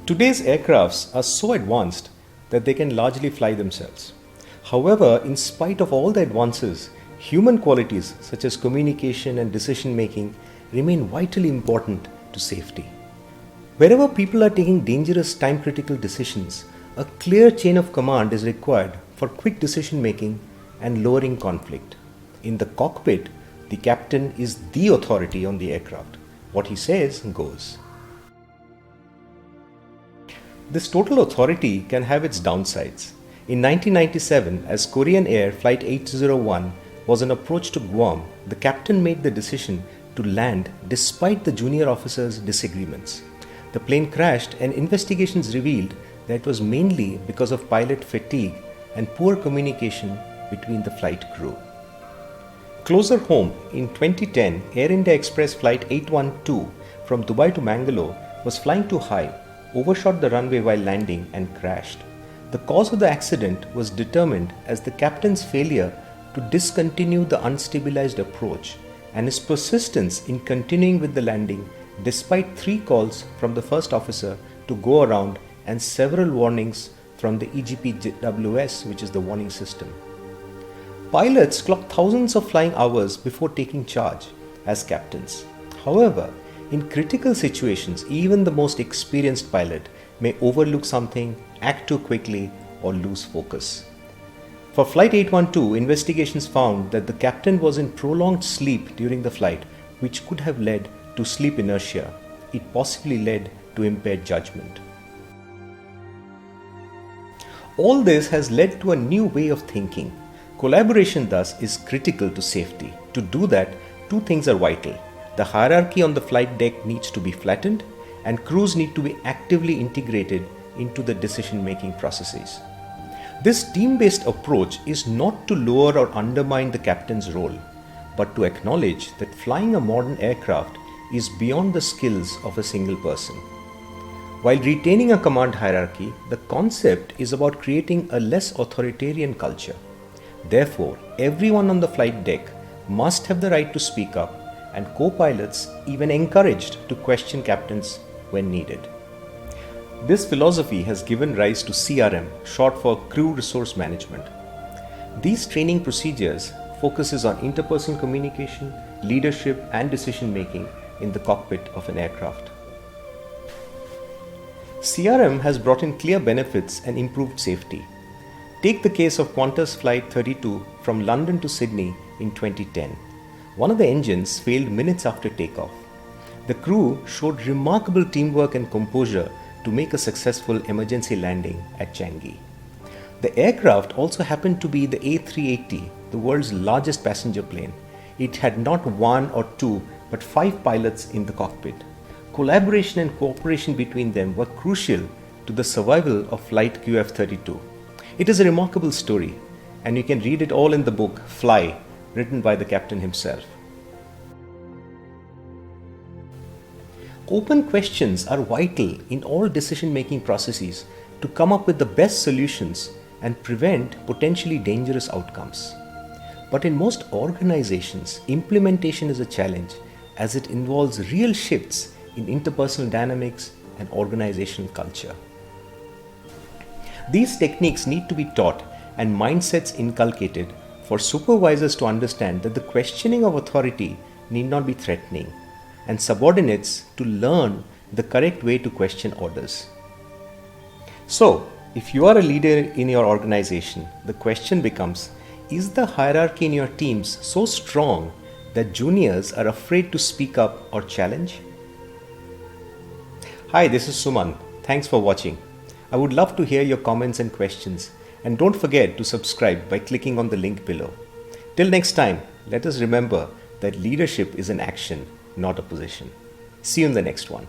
Today's aircrafts are so advanced that they can largely fly themselves. However, in spite of all the advances, human qualities such as communication and decision making remain vitally important to safety. Wherever people are taking dangerous time-critical decisions, a clear chain of command is required for quick decision making and lowering conflict. In the cockpit, the captain is the authority on the aircraft. What he says goes. This total authority can have its downsides. In 1997, as Korean Air Flight 801 was on approach to Guam, the captain made the decision to land despite the junior officers' disagreements. The plane crashed and investigations revealed that it was mainly because of pilot fatigue and poor communication between the flight crew. Closer home, in 2010, Air India Express Flight 812 from Dubai to Mangalore was flying too high, overshot the runway while landing and crashed. The cause of the accident was determined as the captain's failure to discontinue the unstabilized approach and his persistence in continuing with the landing despite 3 calls from the first officer to go around and several warnings from the EGPWS, which is the warning system. Pilots clock thousands of flying hours before taking charge as captains. However, in critical situations, even the most experienced pilot may overlook something, act too quickly, or lose focus. For Flight 812, investigations found that the captain was in prolonged sleep during the flight, which could have led to sleep inertia. It possibly led to impaired judgment. All this has led to a new way of thinking. Collaboration, thus, is critical to safety. To do that, 2 things are vital. The hierarchy on the flight deck needs to be flattened, and crews need to be actively integrated into the decision-making processes. This team-based approach is not to lower or undermine the captain's role, but to acknowledge that flying a modern aircraft is beyond the skills of a single person. While retaining a command hierarchy, the concept is about creating a less authoritarian culture. Therefore, everyone on the flight deck must have the right to speak up, and co-pilots even encouraged to question captains when needed. This philosophy has given rise to CRM, short for Crew Resource Management. These training procedures focuses on interpersonal communication, leadership, and decision making in the cockpit of an aircraft. CRM has brought in clear benefits and improved safety. Take the case of Qantas Flight 32 from London to Sydney in 2010. One of the engines failed minutes after takeoff. The crew showed remarkable teamwork and composure to make a successful emergency landing at Changi. The aircraft also happened to be the A380, the world's largest passenger plane. It had not 1 or 2 but 5 pilots in the cockpit. Collaboration and cooperation between them were crucial to the survival of Flight QF32. It is a remarkable story, and you can read it all in the book Fly, written by the captain himself. Open questions are vital in all decision-making processes to come up with the best solutions and prevent potentially dangerous outcomes. But in most organizations, implementation is a challenge as it involves real shifts in interpersonal dynamics and organizational culture. These techniques need to be taught and mindsets inculcated for supervisors to understand that the questioning of authority need not be threatening, and subordinates to learn the correct way to question orders. So, if you are a leader in your organization, the question becomes, is the hierarchy in your teams so strong that juniors are afraid to speak up or challenge? Hi, this is Suman. Thanks for watching. I would love to hear your comments and questions, and don't forget to subscribe by clicking on the link below. Till next time, let us remember that leadership is an action, not a position. See you in the next one.